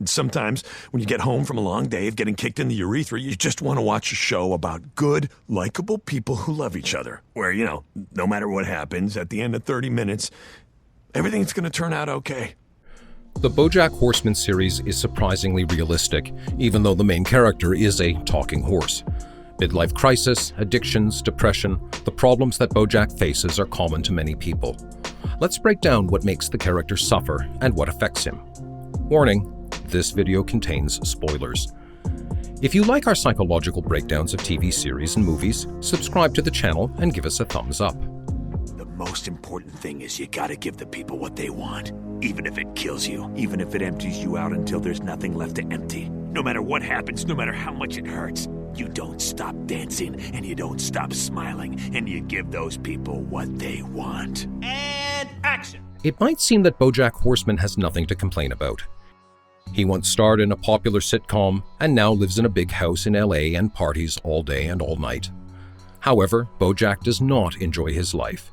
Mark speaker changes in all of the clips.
Speaker 1: Sometimes, when you get home from a long day of getting kicked in the urethra, you just want to watch a show about good, likable people who love each other. Where, no matter what happens, at the end of 30 minutes, everything's going to turn out okay.
Speaker 2: The BoJack Horseman series is surprisingly realistic, even though the main character is a talking horse. Midlife crisis, addictions, depression, the problems that BoJack faces are common to many people. Let's break down what makes the character suffer and what affects him. Warning, this video contains spoilers. If you like our psychological breakdowns of TV series and movies, subscribe to the channel and give us a thumbs up.
Speaker 1: The most important thing is you gotta give the people what they want, even if it kills you, even if it empties you out until there's nothing left to empty. No matter what happens, no matter how much it hurts, you don't stop dancing and you don't stop smiling, and you give those people what they want.
Speaker 3: And action!
Speaker 2: It might seem that BoJack Horseman has nothing to complain about. He once starred in a popular sitcom and now lives in a big house in LA and parties all day and all night. However, BoJack does not enjoy his life.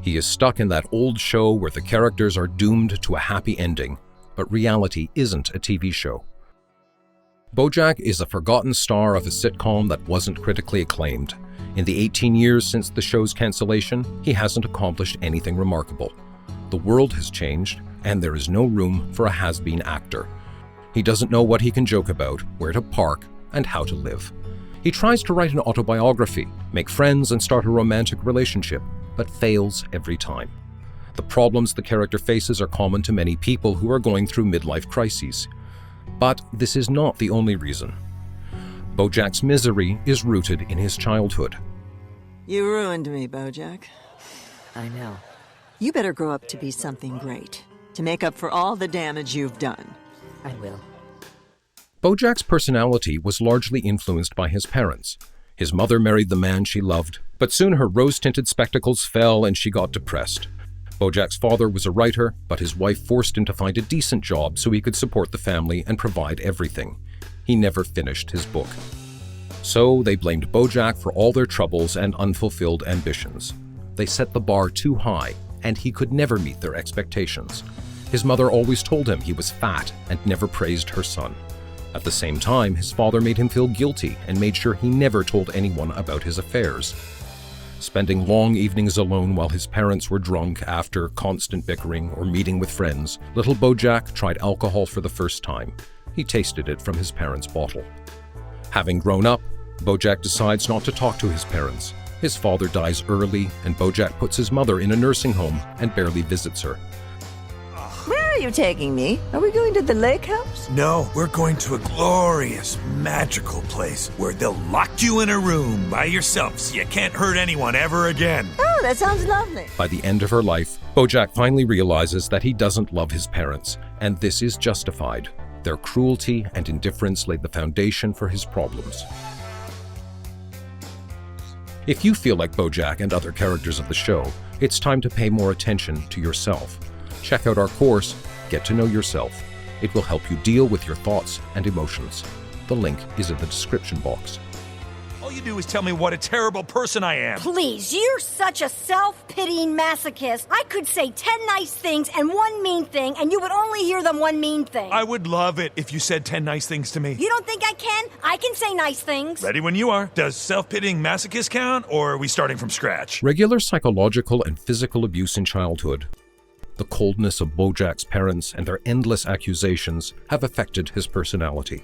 Speaker 2: He is stuck in that old show where the characters are doomed to a happy ending, but reality isn't a TV show. BoJack is a forgotten star of a sitcom that wasn't critically acclaimed. In the 18 years since the show's cancellation, he hasn't accomplished anything remarkable. The world has changed, and there is no room for a has-been actor. He doesn't know what he can joke about, where to park, and how to live. He tries to write an autobiography, make friends, and start a romantic relationship, but fails every time. The problems the character faces are common to many people who are going through midlife crises. But this is not the only reason. BoJack's misery is rooted in his childhood.
Speaker 4: You ruined me, BoJack.
Speaker 5: I know.
Speaker 4: You better grow up to be something great, to make up for all the damage you've done.
Speaker 5: I will.
Speaker 2: BoJack's personality was largely influenced by his parents. His mother married the man she loved, but soon her rose-tinted spectacles fell and she got depressed. BoJack's father was a writer, but his wife forced him to find a decent job so he could support the family and provide everything. He never finished his book. So they blamed BoJack for all their troubles and unfulfilled ambitions. They set the bar too high, and he could never meet their expectations. His mother always told him he was fat and never praised her son. At the same time, his father made him feel guilty and made sure he never told anyone about his affairs. Spending long evenings alone while his parents were drunk after constant bickering or meeting with friends, little BoJack tried alcohol for the first time. He tasted it from his parents' bottle. Having grown up, BoJack decides not to talk to his parents. His father dies early, and BoJack puts his mother in a nursing home and barely visits her.
Speaker 4: Where are you taking me? Are we going to the lake house?
Speaker 1: No, we're going to a glorious, magical place where they'll lock you in a room by yourself so you can't hurt anyone ever again.
Speaker 4: Oh, that sounds lovely.
Speaker 2: By the end of her life, BoJack finally realizes that he doesn't love his parents, and this is justified. Their cruelty and indifference laid the foundation for his problems. If you feel like BoJack and other characters of the show, it's time to pay more attention to yourself. Check out our course, Get to Know Yourself. It will help you deal with your thoughts and emotions. The link is in the description box.
Speaker 3: All you do is tell me what a terrible person I am.
Speaker 6: Please, you're such a self-pitying masochist. I could say 10 nice things and one mean thing, and you would only hear the one mean thing.
Speaker 3: I would love it if you said 10 nice things to me.
Speaker 6: You don't think I can? I can say nice things.
Speaker 3: Ready when you are. Does self-pitying masochist count, or are we starting from scratch?
Speaker 2: Regular psychological and physical abuse in childhood, the coldness of BoJack's parents, and their endless accusations have affected his personality.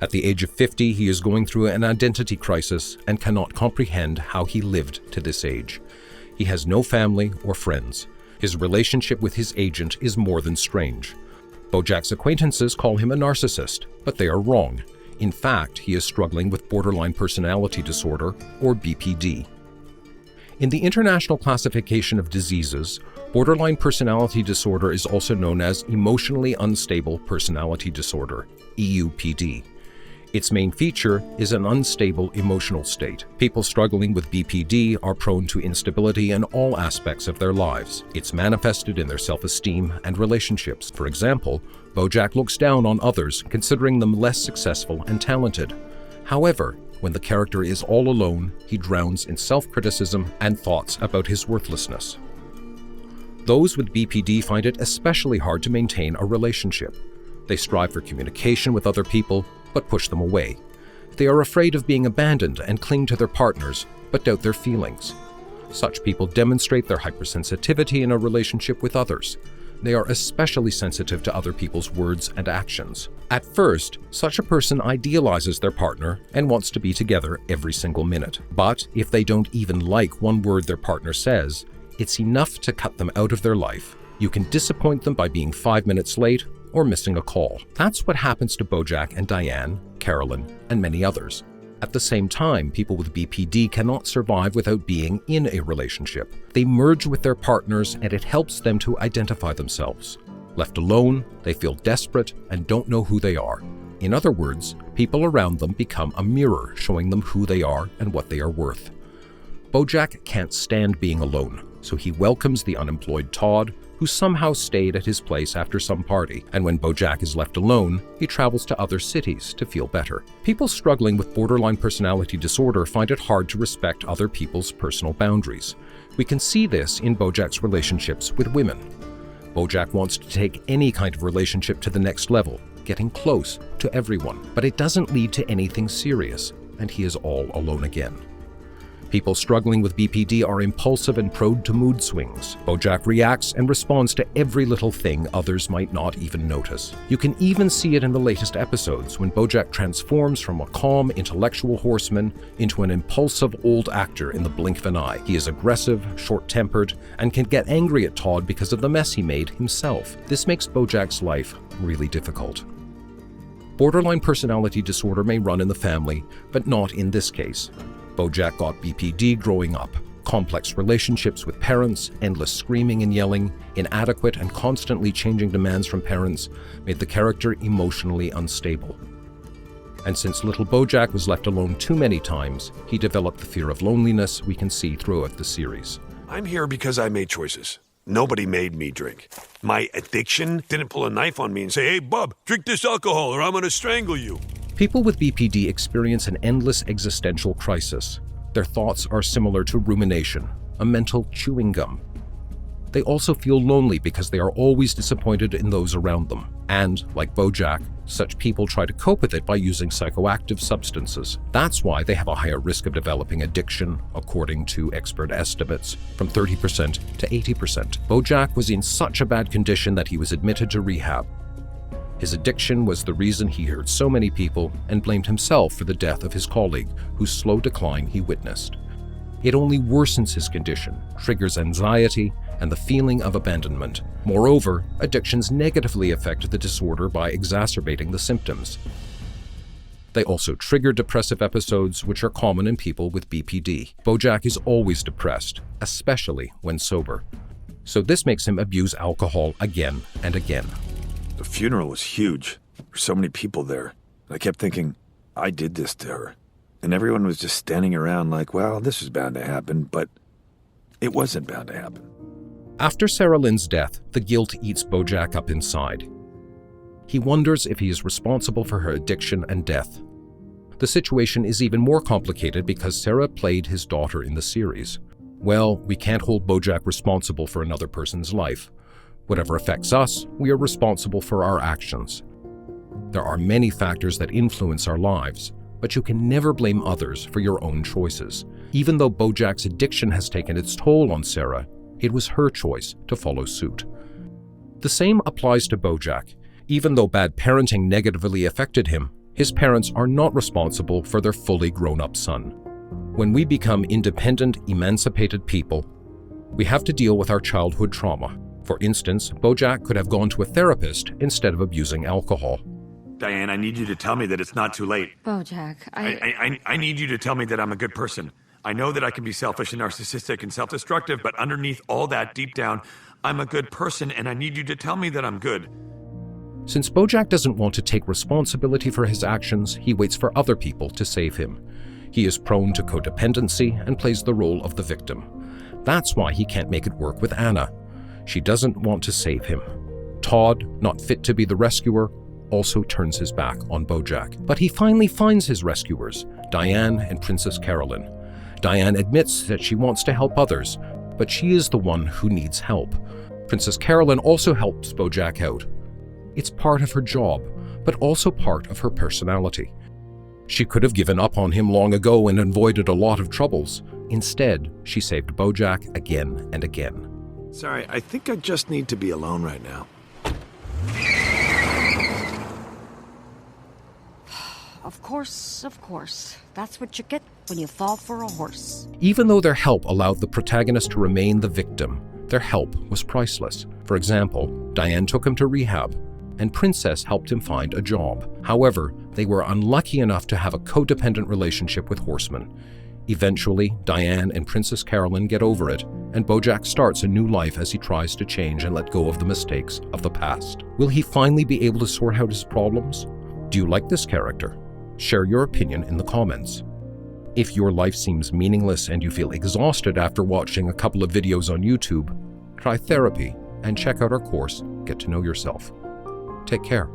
Speaker 2: At the age of 50, he is going through an identity crisis and cannot comprehend how he lived to this age. He has no family or friends. His relationship with his agent is more than strange. BoJack's acquaintances call him a narcissist, but they are wrong. In fact, he is struggling with borderline personality disorder, or BPD. In the International Classification of Diseases, borderline personality disorder is also known as emotionally unstable personality disorder, EUPD. Its main feature is an unstable emotional state. People struggling with BPD are prone to instability in all aspects of their lives. It's manifested in their self-esteem and relationships. For example, BoJack looks down on others, considering them less successful and talented. However, when the character is all alone, he drowns in self-criticism and thoughts about his worthlessness. Those with BPD find it especially hard to maintain a relationship. They strive for communication with other people, but push them away. They are afraid of being abandoned and cling to their partners, but doubt their feelings. Such people demonstrate their hypersensitivity in a relationship with others. They are especially sensitive to other people's words and actions. At first, such a person idealizes their partner and wants to be together every single minute. But if they don't even like one word their partner says, it's enough to cut them out of their life. You can disappoint them by being 5 minutes late or missing a call. That's what happens to BoJack and Diane, Carolyn, and many others. At the same time, people with BPD cannot survive without being in a relationship. They merge with their partners and it helps them to identify themselves. Left alone, they feel desperate and don't know who they are. In other words, people around them become a mirror showing them who they are and what they are worth. BoJack can't stand being alone, so he welcomes the unemployed Todd, who somehow stayed at his place after some party, and when BoJack is left alone, he travels to other cities to feel better. People struggling with borderline personality disorder find it hard to respect other people's personal boundaries. We can see this in BoJack's relationships with women. BoJack wants to take any kind of relationship to the next level, getting close to everyone, but it doesn't lead to anything serious, and he is all alone again. People struggling with BPD are impulsive and prone to mood swings. BoJack reacts and responds to every little thing others might not even notice. You can even see it in the latest episodes when BoJack transforms from a calm, intellectual horseman into an impulsive old actor in the blink of an eye. He is aggressive, short-tempered, and can get angry at Todd because of the mess he made himself. This makes BoJack's life really difficult. Borderline personality disorder may run in the family, but not in this case. BoJack got BPD growing up. Complex relationships with parents, endless screaming and yelling, inadequate and constantly changing demands from parents made the character emotionally unstable. And since little BoJack was left alone too many times, he developed the fear of loneliness we can see throughout the series.
Speaker 7: I'm here because I made choices. Nobody made me drink. My addiction didn't pull a knife on me and say, "Hey, bub, drink this alcohol or I'm gonna strangle you."
Speaker 2: People with BPD experience an endless existential crisis. Their thoughts are similar to rumination, a mental chewing gum. They also feel lonely because they are always disappointed in those around them. And, like BoJack, such people try to cope with it by using psychoactive substances. That's why they have a higher risk of developing addiction, according to expert estimates, from 30% to 80%. BoJack was in such a bad condition that he was admitted to rehab. His addiction was the reason he hurt so many people and blamed himself for the death of his colleague, whose slow decline he witnessed. It only worsens his condition, triggers anxiety, and the feeling of abandonment. Moreover, addictions negatively affect the disorder by exacerbating the symptoms. They also trigger depressive episodes, which are common in people with BPD. BoJack is always depressed, especially when sober. So this makes him abuse alcohol again and again.
Speaker 7: The funeral was huge. There were so many people there. I kept thinking, I did this to her. And everyone was just standing around like, well, this was bound to happen, but it wasn't bound to happen.
Speaker 2: After Sarah Lynn's death, the guilt eats BoJack up inside. He wonders if he is responsible for her addiction and death. The situation is even more complicated because Sarah played his daughter in the series. Well, we can't hold BoJack responsible for another person's life. Whatever affects us, we are responsible for our actions. There are many factors that influence our lives, but you can never blame others for your own choices. Even though BoJack's addiction has taken its toll on Sarah, it was her choice to follow suit. The same applies to BoJack. Even though bad parenting negatively affected him, his parents are not responsible for their fully grown-up son. When we become independent, emancipated people, we have to deal with our childhood trauma. For instance, BoJack could have gone to a therapist instead of abusing alcohol.
Speaker 7: Diane, I need you to tell me that it's not too late.
Speaker 8: BoJack,
Speaker 7: I need you to tell me that I'm a good person. I know that I can be selfish and narcissistic and self-destructive, but underneath all that, deep down, I'm a good person, and I need you to tell me that I'm good.
Speaker 2: Since BoJack doesn't want to take responsibility for his actions, he waits for other people to save him. He is prone to codependency and plays the role of the victim. That's why he can't make it work with Anna. She doesn't want to save him. Todd, not fit to be the rescuer, also turns his back on BoJack. But he finally finds his rescuers, Diane and Princess Carolyn. Diane admits that she wants to help others, but she is the one who needs help. Princess Carolyn also helps BoJack out. It's part of her job, but also part of her personality. She could have given up on him long ago and avoided a lot of troubles. Instead, she saved BoJack again and again.
Speaker 7: Sorry, I think I just need to be alone right now.
Speaker 6: Of course. That's what you get when you fall for a horse.
Speaker 2: Even though their help allowed the protagonist to remain the victim, their help was priceless. For example, Diane took him to rehab, and Princess helped him find a job. However, they were unlucky enough to have a codependent relationship with Horseman. Eventually, Diane and Princess Carolyn get over it, and BoJack starts a new life as he tries to change and let go of the mistakes of the past. Will he finally be able to sort out his problems? Do you like this character? Share your opinion in the comments. If your life seems meaningless and you feel exhausted after watching a couple of videos on YouTube, try therapy and check out our course, Get to Know Yourself. Take care.